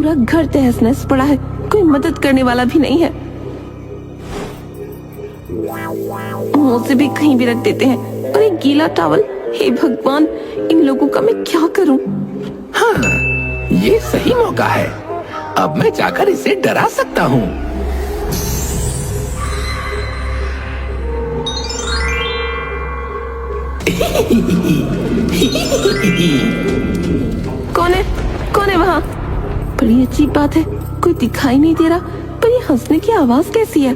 पूरा घर तहस नहस पड़ा है, कोई मदद करने वाला भी नहीं है। मुझे भी कहीं भी रख देते हैं। और एक गीला टॉवल, हे भगवान, इन लोगों का मैं क्या करूं? हाँ, ये सही मौका है। अब मैं जाकर इसे डरा सकता हूँ। कौन है वहाँ? बड़ी अजीब बात है, कोई दिखाई नहीं दे रहा, पर ये हंसने की आवाज कैसी है?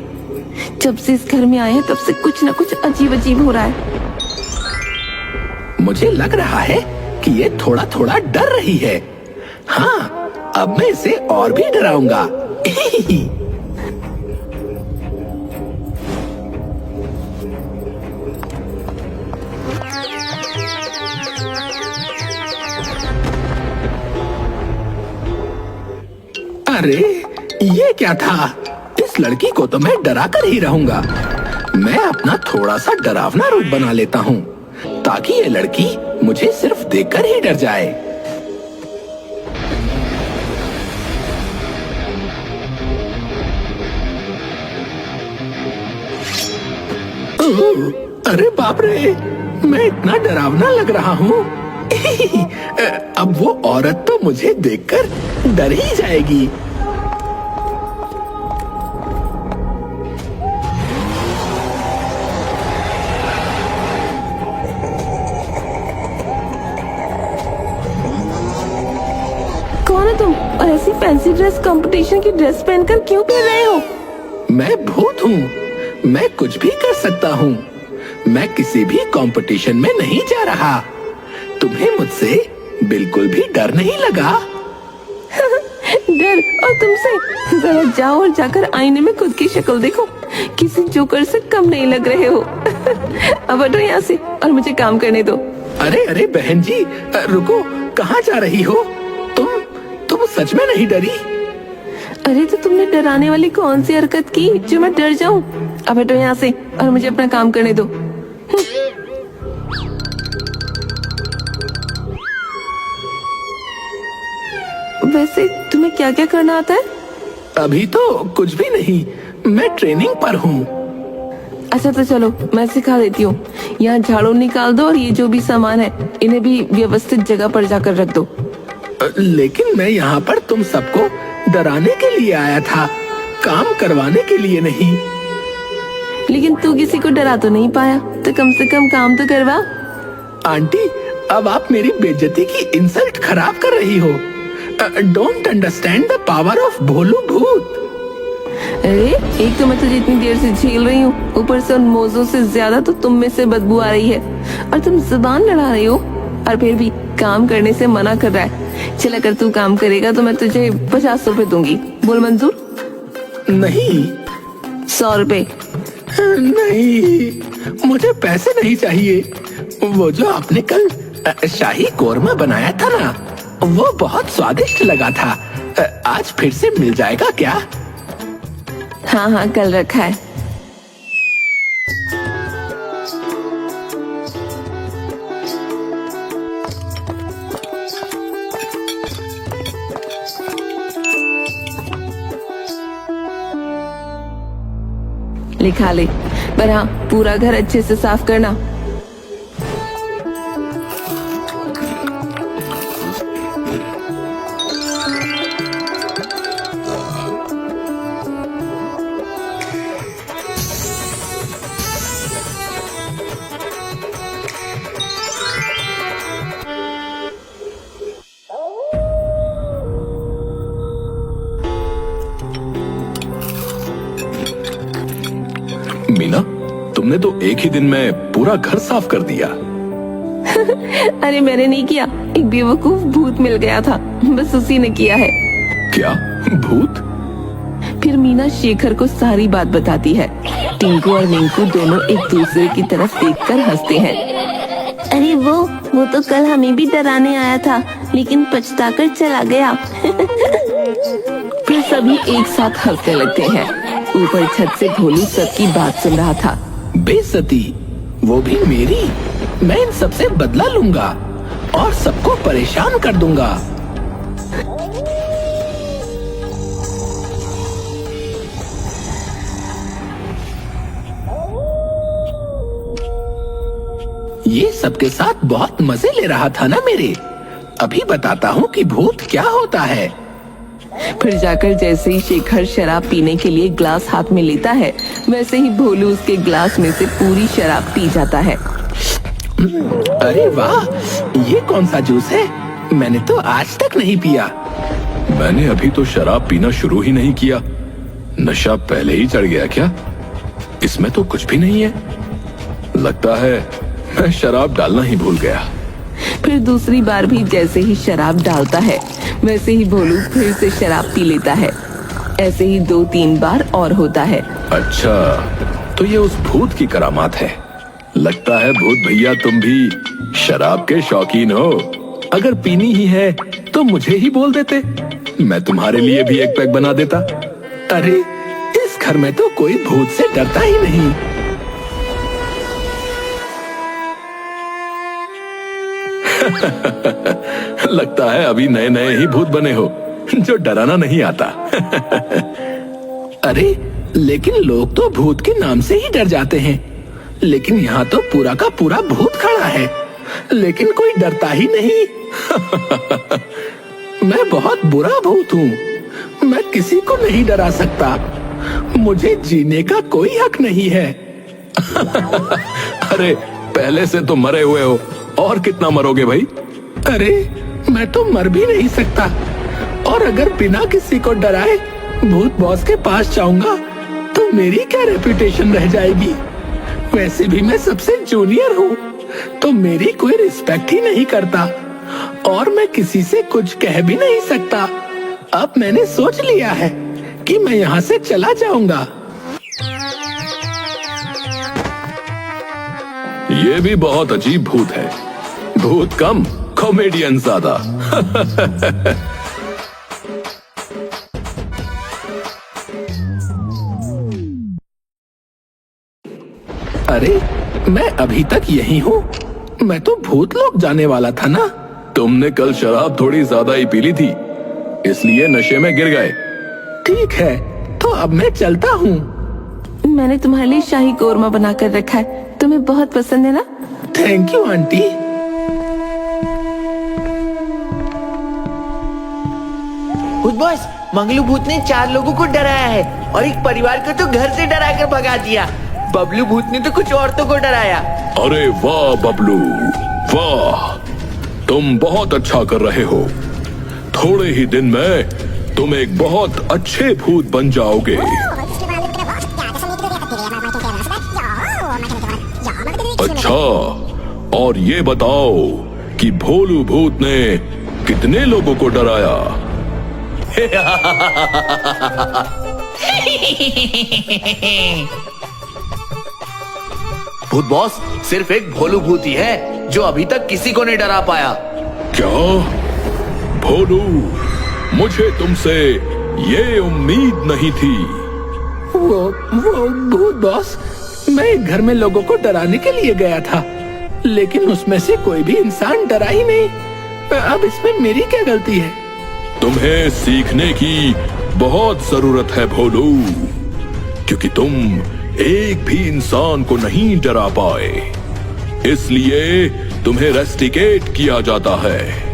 जब से इस घर में आए हैं तब से कुछ न कुछ अजीब अजीब हो रहा है। मुझे लग रहा है कि ये थोड़ा थोड़ा डर रही है। हाँ, अब मैं इसे और भी डराऊंगा। अरे, ये क्या था? इस लड़की को तो मैं डरा कर ही रहूंगा। मैं अपना थोड़ा सा डरावना रूप बना लेता हूँ ताकि ये लड़की मुझे सिर्फ देखकर ही डर जाए। अरे बाप रे, मैं इतना डरावना लग रहा हूँ। अब वो औरत तो मुझे देखकर डर ही जाएगी। कौन है तुम? और ऐसी फैंसी ड्रेस कंपटीशन की ड्रेस पहनकर क्यों फिर रहे हो? मैं भूत हूँ, मैं कुछ भी कर सकता हूँ। मैं किसी भी कंपटीशन में नहीं जा रहा। तुम्हें मुझसे बिल्कुल भी डर नहीं लगा? डर? और तुमसे? जरा जाओ और जाकर आईने में खुद की शक्ल देखो, किसी जोकर से कम नहीं लग रहे हो। अब हटो यहाँ से और मुझे काम करने दो। अरे अरे बहन जी, रुको, कहाँ जा रही हो? तुम सच में नहीं डरी? अरे तो तुमने डराने वाली कौन सी हरकत की जो मैं डर जाऊं? अब हटो यहाँ से और मुझे अपना काम करने दो। वैसे तुम्हें क्या क्या करना आता है? अभी तो कुछ भी नहीं, मैं ट्रेनिंग पर हूँ। अच्छा तो चलो मैं सिखा देती हूँ। यहाँ झाड़ू निकाल दो और ये जो भी सामान है इन्हें भी व्यवस्थित जगह पर जाकर रख दो। लेकिन मैं यहाँ पर तुम सबको डराने के लिए आया था, काम करवाने के लिए नहीं। लेकिन तू किसी को डरा तो नहीं पाया, तो कम से कम काम तो करवा। आंटी, अब आप मेरी बेइज्जती की इंसल्ट खराब कर रही हो। Don't understand the power of Bholu Bhoot. अरे एक तो मैं तुझे इतनी देर से झेल रही हूँ, ऊपर से उन मोजों से ज्यादा तो तुम में से बदबू आ रही है, और तुम जुबान लड़ा रही हो और फिर भी काम करने से मना कर रहा है। चल अगर तू काम करेगा तो मैं तुझे 50 रुपए दूंगी। बोल मंजूर? नहीं। 100 रुपए? नहीं, मुझे पैसे नहीं चाहिए। वो जो आपने कल शाही कोरमा बनाया था ना, वो बहुत स्वादिष्ट लगा था। आज फिर से मिल जाएगा क्या? हाँ कल रखा है। लिखा ले, पर हाँ पूरा घर अच्छे से साफ करना। मीना, तुमने तो एक ही दिन में पूरा घर साफ कर दिया। अरे मैंने नहीं किया, एक बेवकूफ भूत मिल गया था, बस उसी ने किया है। क्या भूत? फिर मीना शेखर को सारी बात बताती है। टिंकू और मिंकू दोनों एक दूसरे की तरफ देखकर हंसते हैं। अरे वो तो कल हमें भी डराने आया था, लेकिन पछताकर चला गया। फिर सभी एक साथ हंसने लगते हैं। ऊपर छत से भोलू सबकी बात सुन रहा था। बेइज्जती, वो भी मेरी। मैं इन सबसे बदला लूंगा और सबको परेशान कर दूंगा। ये सबके साथ बहुत मजे ले रहा था ना मेरे। अभी बताता हूँ कि भूत क्या होता है। फिर जाकर जैसे ही शेखर शराब पीने के लिए ग्लास हाथ में लेता है, वैसे ही भोलू उसके ग्लास में से पूरी शराब पी जाता है। अरे वाह, ये कौन सा जूस है? मैंने तो आज तक नहीं पिया। मैंने अभी तो शराब पीना शुरू ही नहीं किया। नशा पहले ही चढ़ गया क्या? इसमें तो कुछ भी नहीं है। लगता है मैं शराब डालना ही भूल गया। फिर दूसरी बार भी जैसे ही शराब डालता है, वैसे ही भोलू फिर से शराब पी लेता है। ऐसे ही 2-3 बार और होता है। अच्छा, तो ये उस भूत की करामात है। लगता है भूत भैया तुम भी शराब के शौकीन हो। अगर पीनी ही है तो मुझे ही बोल देते, मैं तुम्हारे लिए भी एक पैक बना देता। अरे इस घर में तो कोई भूत से डरता ही नहीं। लगता है अभी नए नए ही भूत बने हो जो डराना नहीं आता। अरे लेकिन लोग तो भूत के नाम से ही डर जाते हैं, लेकिन यहाँ तो पूरा का पूरा भूत खड़ा है, लेकिन कोई डरता ही नहीं। मैं बहुत बुरा भूत हूँ, मैं किसी को नहीं डरा सकता। मुझे जीने का कोई हक नहीं है। अरे पहले से तो मरे हुए हो, और कितना मरोगे भाई? अरे मैं तो मर भी नहीं सकता, और अगर बिना किसी को डराए भूत बॉस के पास जाऊंगा तो मेरी क्या रेपुटेशन रह जाएगी। वैसे भी मैं सबसे जूनियर हूँ, तो मेरी कोई रिस्पेक्ट ही नहीं करता, और मैं किसी से कुछ कह भी नहीं सकता। अब मैंने सोच लिया है कि मैं यहाँ से चला जाऊंगा। ये भी बहुत अजीब भूत है। भूत कम, कॉमेडियन ज्यादा। अरे मैं अभी तक यही हूँ। मैं तो भूत लोग जाने वाला था ना। तुमने कल शराब थोड़ी ज्यादा ही पी ली थी, इसलिए नशे में गिर गए। ठीक है, तो अब मैं चलता हूँ। मैंने तुम्हारे लिए शाही कोरमा बना कर रखा है, तुम्हें बहुत पसंद है ना? Thank you aunty. भूत बॉस, मंगलू भूत ने 4 लोगों को डराया है और एक परिवार को तो घर से डरा कर भगा दिया। बबलू भूत ने तो कुछ औरतों को डराया। अरे वाह बबलू, वाह, तुम बहुत अच्छा कर रहे हो। थोड़े ही दिन में तुम एक बहुत अच्छे भूत बन जाओगे। अच्छा, और ये बताओ कि भोलू भूत ने कितने लोगों को डराया? भूत बॉस, सिर्फ एक भोलू भूत ही है जो अभी तक किसी को नहीं डरा पाया। क्या भोलू? मुझे तुमसे ये उम्मीद नहीं थी। वो भूत बॉस, मैं एक घर में लोगों को डराने के लिए गया था, लेकिन उसमें से कोई भी इंसान डरा ही नहीं। अब इसमें मेरी क्या गलती है? तुम्हें सीखने की बहुत जरूरत है भोलू, क्योंकि तुम एक भी इंसान को नहीं डरा पाए, इसलिए तुम्हें रेस्टिकेट किया जाता है।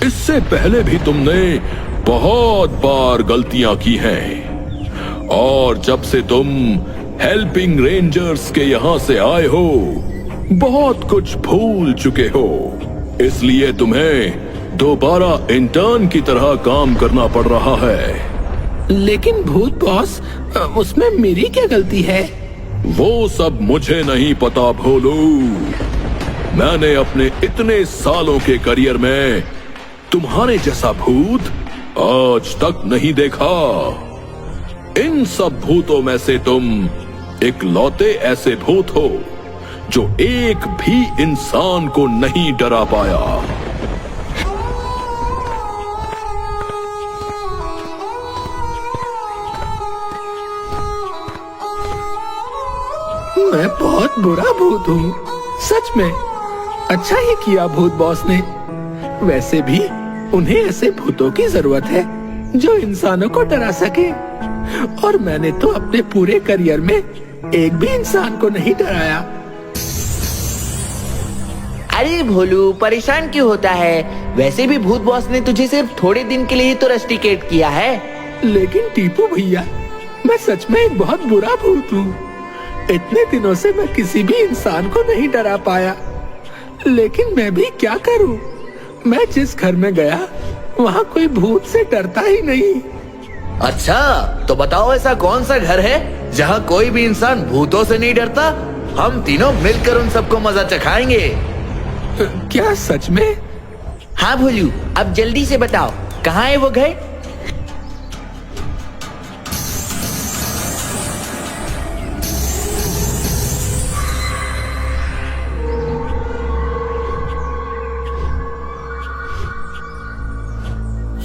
इससे पहले भी तुमने बहुत बार गलतियां की हैं, और जब से तुम हेल्पिंग रेंजर्स के यहाँ से आए हो, बहुत कुछ भूल चुके हो। इसलिए तुम्हें दोबारा इंटर्न की तरह काम करना पड़ रहा है। लेकिन भूत बॉस, उसमें मेरी क्या गलती है? वो सब मुझे नहीं पता भोलू। मैंने अपने इतने सालों के करियर में तुम्हारे जैसा भूत आज तक नहीं देखा। इन सब भूतों में से तुम इकलौते ऐसे भूत हो जो एक भी इंसान को नहीं डरा पाया। मैं बहुत बुरा भूत हूँ, सच में। अच्छा ही किया भूत बॉस ने। वैसे भी उन्हें ऐसे भूतों की जरूरत है जो इंसानों को डरा सके, और मैंने तो अपने पूरे करियर में एक भी इंसान को नहीं डराया। अरे भोलू, परेशान क्यों होता है? वैसे भी भूत बॉस ने तुझे सिर्फ थोड़े दिन के लिए ही तो रस्टिकेट किया है। लेकिन टीपू भैया, मैं सच में एक बहुत बुरा भूत हूँ। इतने दिनों से मैं किसी भी इंसान को नहीं डरा पाया, लेकिन मैं भी क्या करूँ? मैं जिस घर में गया वहाँ कोई भूत से डरता ही नहीं। अच्छा, तो बताओ ऐसा कौन सा घर है जहाँ कोई भी इंसान भूतों से नहीं डरता? हम तीनों मिलकर उन सबको मजा चखाएंगे। क्या सच में? हाँ भोलू, अब जल्दी से बताओ, कहाँ है वो घर?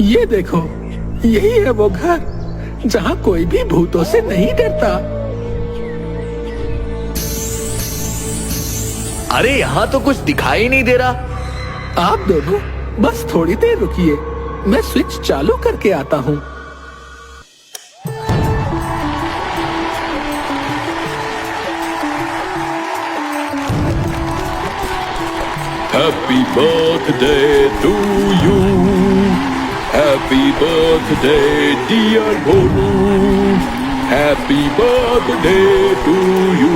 ये देखो, यही है वो घर जहाँ कोई भी भूतों से नहीं डरता। अरे यहाँ तो कुछ दिखाई नहीं दे रहा। आप दोनों बस थोड़ी देर रुकिए, मैं स्विच चालू करके आता हूँ। Happy birthday to you. Happy birthday, dear Bolu. Happy birthday to you.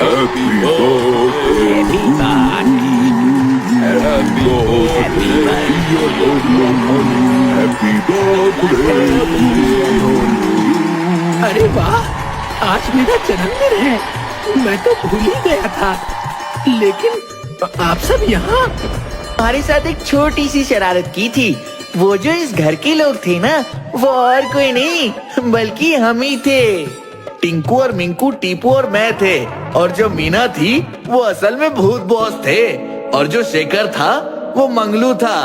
Happy birthday to you. Happy birthday, dear Bolu. Happy birthday to you. अरे वाह, आज मेरा जन्मदिन है। मैं तो भूल ही गया था। लेकिन आप सब यहाँ? हमारे साथ एक छोटी सी शरारत की थी। वो जो इस घर के लोग थे ना, वो और कोई नहीं बल्कि हम ही थे। टिंकू और मिंकू, टीपू और मैं थे। और जो मीना थी वो असल में भूत बॉस थे। और जो शेखर था वो मंगलू था।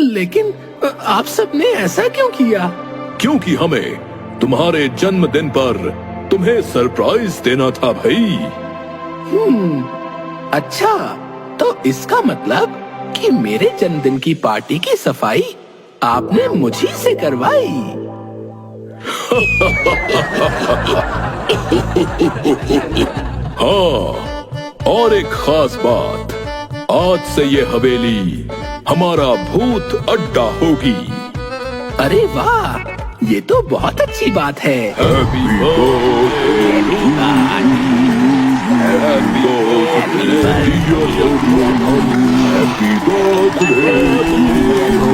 लेकिन आप सबने ऐसा क्यों किया? क्योंकि हमें तुम्हारे जन्मदिन पर तुम्हें सरप्राइज देना था भाई। अच्छा, तो इसका मतलब कि मेरे जन्मदिन की पार्टी की सफाई आपने मुझी से करवाई। हाँ, और एक खास बात, आज से ये हवेली हमारा भूत अड्डा होगी। अरे वाह, ये तो बहुत अच्छी बात है। Happy birthday to you. Happy birthday, dear Bolu. Happy birthday to you.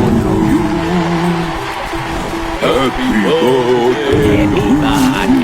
Happy birthday to you.